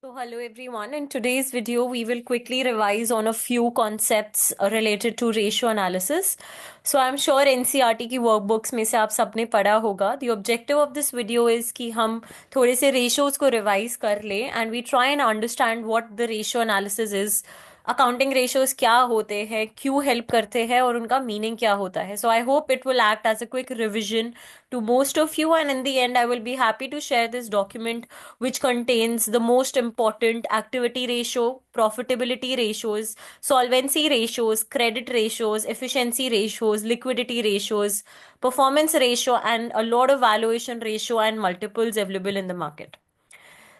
So, hello everyone. In today's video, we will quickly revise on a few concepts related to ratio analysis. So, I'm sure NCERT की workbooks में से आप सबने पढ़ा होगा. The objective of this video is कि हम थोड़े से ratios को revise कर लें and we try and understand what the ratio analysis is. Accounting ratios क्या होते हैं, क्यों हेल्प करते हैं और उनका मीनिंग क्या होता है. So I hope it will act as a quick revision to most of you, and in the end I will be happy to share this document which contains the most important activity ratio, profitability ratios, solvency ratios, credit ratios, efficiency ratios, liquidity ratios, performance ratio, and a lot of valuation ratio and multiples available in the market.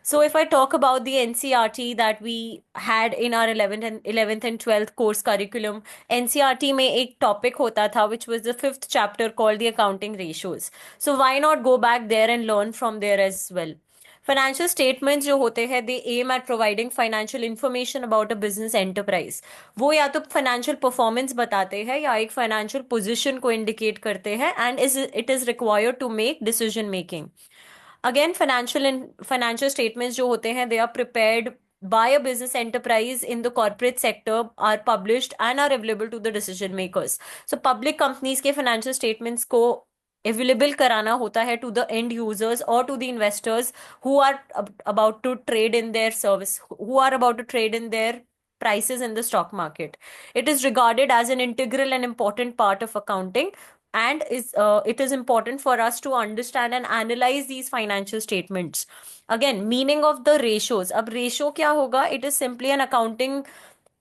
So if I talk about the NCERT that we had in our 11th and 12th course curriculum, NCERT में एक topic होता था which was the fifth chapter called the accounting ratios. So why not go back there and learn from there as well? Financial statements जो होते हैं they aim at providing financial information about a business enterprise. वो या तो financial performance बताते हैं या एक फाइनेंशियल पोजीशन को इंडिकेट करते हैं and it is required to make decision making. Again financial statements जो होते हैं they are prepared by a business enterprise in the corporate sector, are published and are available to the decision makers. So public companies के financial statements को available कराना होता है to the end users or to the investors who are about to trade in their service, who are about to trade in their prices in the stock market. It is regarded as an integral and important part of accounting, and it is important for us to understand and analyze these financial statements. Again, meaning of the ratios. अब ratio क्या होगा? It is simply an accounting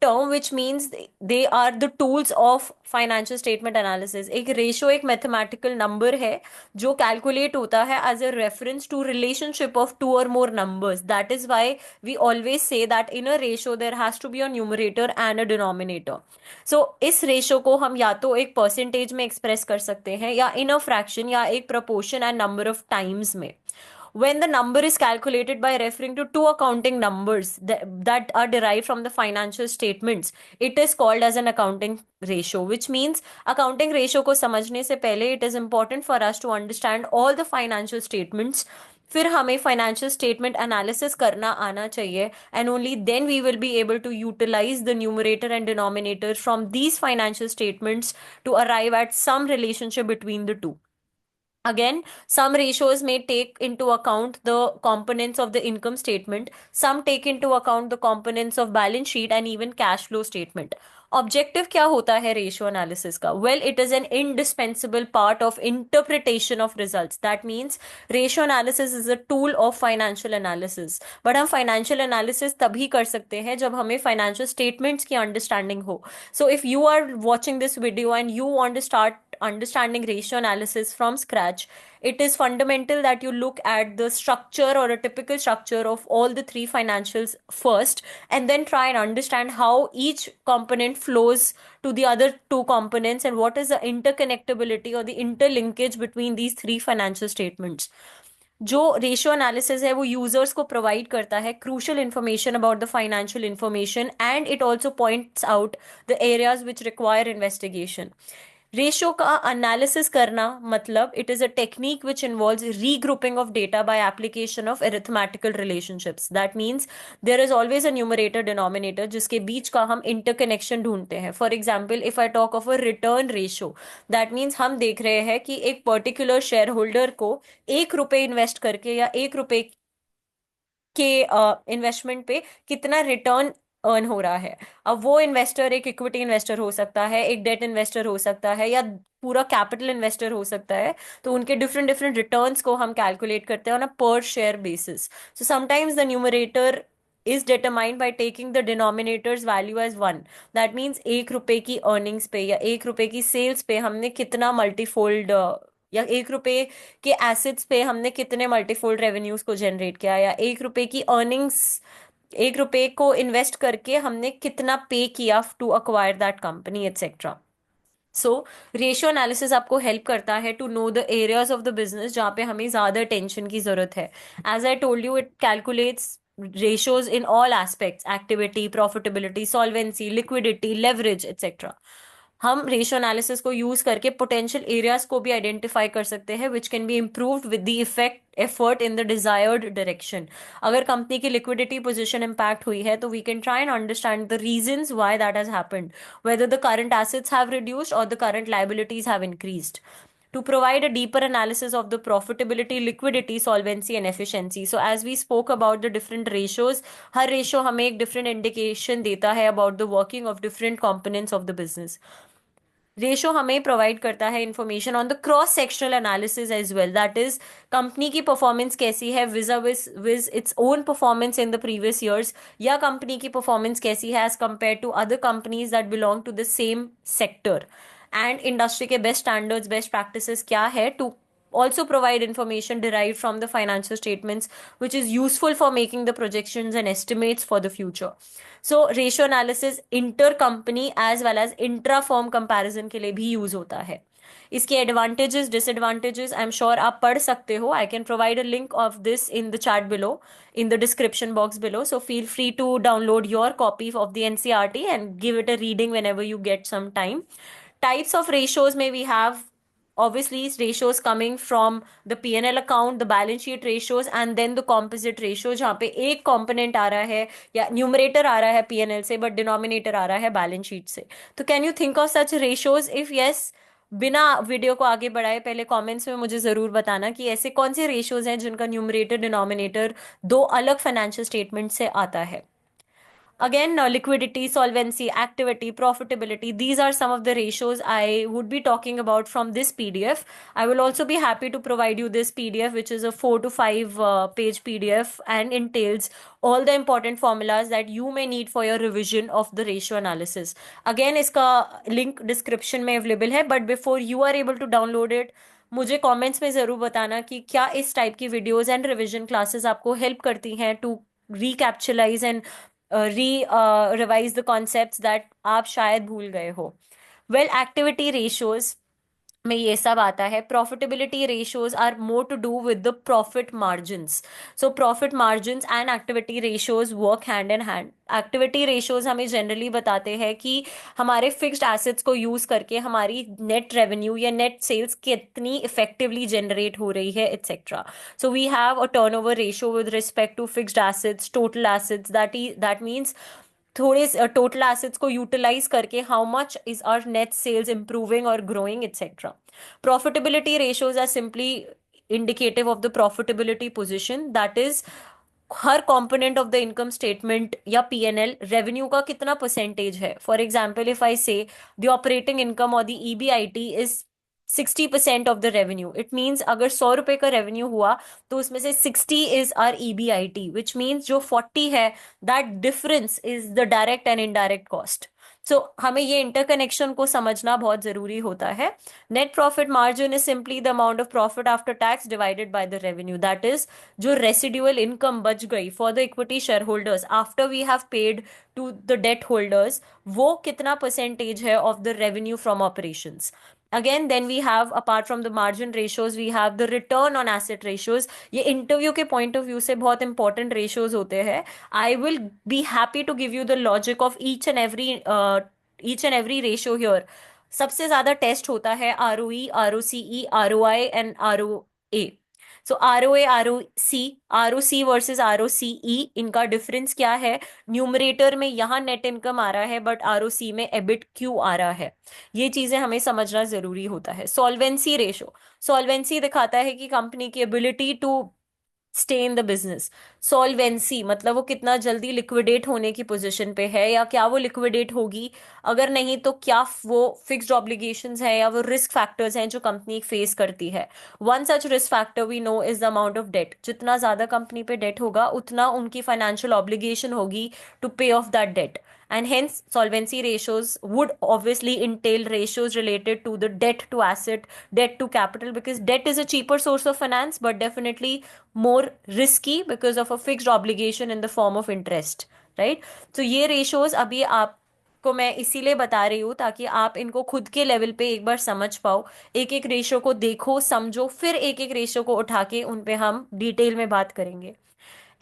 term which means they are the tools of financial statement analysis. एक ratio एक mathematical number है जो calculate होता है as a reference to relationship of two or more numbers. That is why we always say that in a ratio there has to be a numerator and a denominator. So इस ratio को हम या तो एक percentage में express कर सकते हैं या इन अ फ्रैक्शन या एक proportion and number of times में. When the number is calculated by referring to two accounting numbers that are derived from the financial statements, it is called as an accounting ratio, which means accounting ratio को समझने से पहले it is important for us to understand all the financial statements. फिर हमें financial statement analysis करना आना चाहिए and only then we will be able to utilise the numerator and denominator from these financial statements to arrive at some relationship between the two. Again, some ratios may take into account the components of the income statement, some take into account the components of balance sheet and even cash flow statement. Objective क्या होता है ratio analysis का? Well, it is an indispensable part of interpretation of results. That means ratio analysis is a tool of financial analysis. But हम financial analysis तभी कर सकते हैं जब हमें फाइनेंशियल स्टेटमेंट्स की अंडरस्टैंडिंग हो. So if you are watching this video and you want to start understanding ratio analysis from scratch, it is fundamental that you look at the structure or a typical structure of all the three financials first, and then try and understand how each component flows to the other two components and what is the interconnectability or the interlinkage between these three financial statements. जो ratio analysis है वो users को provide करता है crucial information about the financial information and it also points out the areas which require investigation. Ratio का analysis करना मतलब it is a technique which involves regrouping of data by application of arithmetical relationships. That means there is always a numerator denominator जिसके बीच का हम interconnection ढूंढते हैं. For example, if I talk of a return ratio, that means हम देख रहे हैं कि एक पर्टिकुलर शेयर होल्डर को 1 रुपए इन्वेस्ट करके या 1 रुपए के इन्वेस्टमेंट पे कितना रिटर्न अर्न हो रहा है. अब वो इन्वेस्टर एक इक्विटी इन्वेस्टर हो सकता है, एक डेट इन्वेस्टर हो सकता है या पूरा कैपिटल इन्वेस्टर हो सकता है. तो उनके डिफरेंट डिफरेंट रिटर्न्स को हम कैलकुलेट करते हैं ऑन अ पर share basis. So sometimes the numerator is determined by taking the denominator's value as 1. That means 1 रुपए की अर्निंग्स पे या 1 रुपए की सेल्स पे हमने कितना मल्टीफोल्ड, या 1 रुपए के एसेट्स पे हमने कितने मल्टीफोल्ड रेवेन्यूज को जनरेट किया, या 1 रुपए की अर्निंग्स, 1 रुपए को इन्वेस्ट करके हमने कितना पे किया to acquire that company etcetera. So ratio analysis आपको हेल्प करता है to know the areas of the business जहाँ पे हमें ज्यादा टेंशन की जरूरत है. As I told you, it calculates ratios in all aspects: activity, profitability, solvency, liquidity, leverage, etc. हम रेशियो एनालिसिस को यूज करके पोटेंशियल एरियाज को भी आइडेंटिफाई कर सकते हैं which can be improved with the effect effort in the desired direction. अगर company की लिक्विडिटी पोजीशन इम्पैक्ट हुई है तो we can try and understand the reasons why that has happened, whether the current assets have reduced or the current liabilities have increased, to provide a deeper analysis of the profitability, liquidity, solvency, and efficiency. So, as we spoke about the different ratios, her ratio हमें एक different indication देता है about the working of different components of the business. Ratio हमें provide करता है information on the cross sectional analysis as well, that is company की performance कैसी है vis its own performance in the previous years, या company की performance कैसी है as compare to other companies that belong to the same sector, and industry के best standards best practices क्या है, to also provide information derived from the financial statements which is useful for making the projections and estimates for the future. So ratio analysis inter company as well as intra firm comparison के लिए भी use होता है. इसके advantages disadvantages I am sure आप पढ़ सकते हो. I can provide a link of this in the chat below, in the description box below, so feel free to download your copy of the NCRT and give it a reading whenever you get some time. Types of ratios may we have, obviously ratios coming from the P&L account, the balance sheet ratios, and then the composite ratio जहाँ पे एक component आ रहा है या numerator आ रहा है P&L से but denominator आ रहा है balance sheet से. तो can you think of such ratios? If yes, बिना वीडियो को आगे बढ़ाए पहले कमेंट्स में मुझे जरूर बताना कि ऐसे कौन से रेशियोज हैं जिनका न्यूमरेटर डिनोमिनेटर दो अलग फाइनेंशियल स्टेटमेंट से आता है. Again, liquidity, solvency, activity, profitability, these are some of the ratios I would be talking about from this PDF. I will also be happy to provide you this PDF, which is a 4 to 5 page PDF and entails all the important formulas that you may need for your revision of the ratio analysis. Again, इसका link description में available है, but before you are able to download it, मुझे comments में ज़रूर बताना कि क्या इस टाइप की वीडियोस एंड रिविजन क्लासेस आपको हेल्प करती हैं to recapitalize and revise the concepts that आप शायद भूल गए हो. Well, activity ratios में ये सब आता है. Profitability ratios are more to do with the profit margins. So profit margins and activity ratios work hand in hand. Activity ratios हमें जनरली बताते हैं कि हमारे फिक्स्ड एसेट्स को यूज करके हमारी नेट रेवेन्यू या नेट सेल्स कितनी इफेक्टिवली जनरेट हो रही है etcetera. So we have a turnover ratio with respect to fixed assets, total assets, that means थोड़े टोटल एसेट्स को यूटिलाइज करके how much is our net sales improving और growing etcetera. Profitability ratios are simply indicative of the profitability position, that is हर component of the income statement या PNL revenue का कितना percentage है. For example, if आई से the operating income और the EBIT is 60% of the revenue, it means अगर 100 रुपए का रेवेन्यू हुआ तो उसमें से 60 is our EBIT, which means जो 40 है that difference is the direct and indirect cost. So हमें ये इंटरकनेक्शन को समझना बहुत जरूरी होता है. Net profit margin is simply the amount of profit after tax divided by the revenue, that is जो रेसिड्यूअल इनकम बच गई for the equity share holders after we have paid to the debt holders, वो कितना percentage है of the revenue from operations. Again, then we have, apart from the margin ratios, we have the return on asset ratios. ये interview के point of view से बहुत important ratios होते हैं. I will be happy to give you the logic of each and every ratio here. सबसे ज्यादा test होता है ROE, ROCE, ROI and ROA. So ROA, ROC versus ROCE, इनका difference क्या है. न्यूमरेटर में यहाँ नेट इनकम आ रहा है बट ROC में एबिट क्यों आ रहा है, ये चीजें हमें समझना जरूरी होता है. सॉल्वेंसी रेशो, सॉल्वेंसी दिखाता है कि कंपनी की ability to stay in the business. Solvency मतलब वो कितना जल्दी लिक्विडेट होने की पोजीशन पे है या क्या वो लिक्विडेट होगी, अगर नहीं तो क्या वो फिक्स्ड ऑब्लिगेशंस है या वो रिस्क फैक्टर्स हैं जो कंपनी फेस करती है. One such risk factor we know is the amount of debt. जितना ज्यादा कंपनी पे डेट होगा उतना उनकी फाइनेंशियल ऑब्लिगेशन होगी to pay off that debt, and hence solvency ratios would obviously entail ratios related to the debt to asset, debt to capital, because debt is a cheaper source of finance but definitely more risky because of a fixed obligation in the form of interest, right? So ये ratios अभी आप को मैं इसीलिए बता रही हूँ ताकि आप इनको खुद के लेवल पे एक बार समझ पाओ. एक एक रेशियो को देखो, समझो, फिर एक एक रेशियो को उठा के उन पे हम डिटेल में बात करेंगे.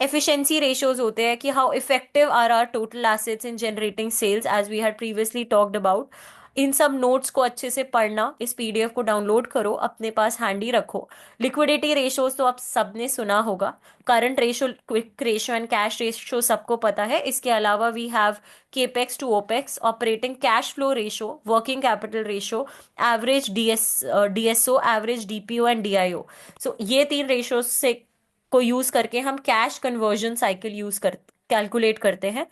एफिशिएंसी रेशियोज होते हैं कि how effective are our total assets in generating sales, as we had previously talked about. इन सब नोट्स को अच्छे से पढ़ना, इस पीडीएफ को डाउनलोड करो, अपने पास हैंडी रखो। लिक्विडिटी रेशोज तो आप सबने सुना होगा, current ratio, quick ratio and cash ratio सबको पता है। इसके अलावा we have capex to opex, operating cash flow ratio, working capital ratio, average DSO, average DPO and DIO. So ये तीन रेशोज से को यूज करके हम कैश कन्वर्जन साइकिल यूज कर कैलकुलेट करते हैं।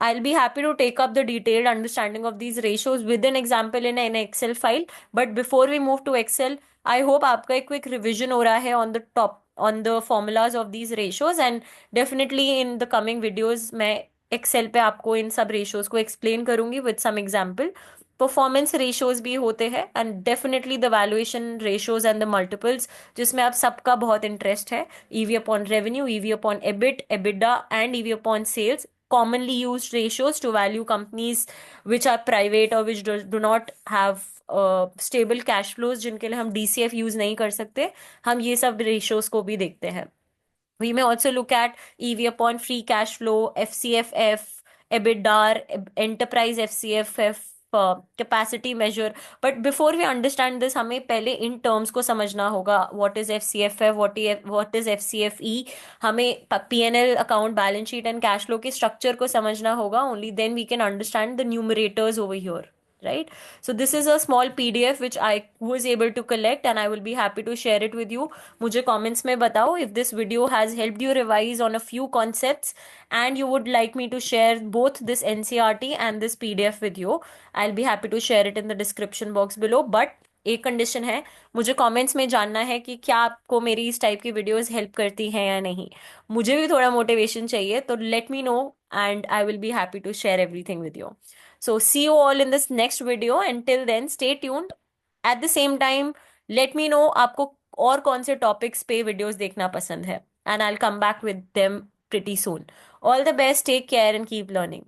I'll be happy to take up the detailed understanding of these ratios with an example in an Excel file. But before we move to Excel, I hope आपका एक quick revision हो रहा है on the formulas of these ratios, and definitely in the coming videos मैं Excel पे आपको इन सब ratios को explain करूंगी with some example. Performance ratios भी होते हैं, and definitely the valuation ratios and the multiples, जिसमें आप सबका बहुत इंटरेस्ट है। EV upon revenue, EV upon EBIT, EBITDA and EV upon sales, commonly used ratios to value companies which are private or which do not have stable cash flows, जिनके लिए हम DCF use नहीं कर सकते। हम ये सब रेशियोज को भी देखते हैं। We may also look at EV upon free cash flow, FCFF, EBITDA, enterprise FCFF, capacity measure. But before we understand this, हमें पहले इन terms को समझना होगा। What is FCFF? What is FCFE? हमें P&L account, balance sheet and cash flow के structure को समझना होगा। Only then we can understand the numerators over here. Right? So this is a small PDF which I was able to collect, and I will be happy to share it with you. मुझे comments में बताओ if this video has helped you revise on a few concepts and you would like me to share both this NCERT and this PDF with you. I'll be happy to share it in the description box below. But एक condition है, मुझे comments में जानना है कि क्या आपको मेरी इस टाइप की वीडियोस हेल्प करती हैं या नहीं। मुझे भी थोड़ा मोटिवेशन चाहिए, तो let me know and I will be happy to share everything with you. So see you all in this next video. Until then, stay tuned. At the same time, let me know आपको और कौन से topics पे videos देखना पसंद है, and I'll come back with them pretty soon. All the best, take care and keep learning.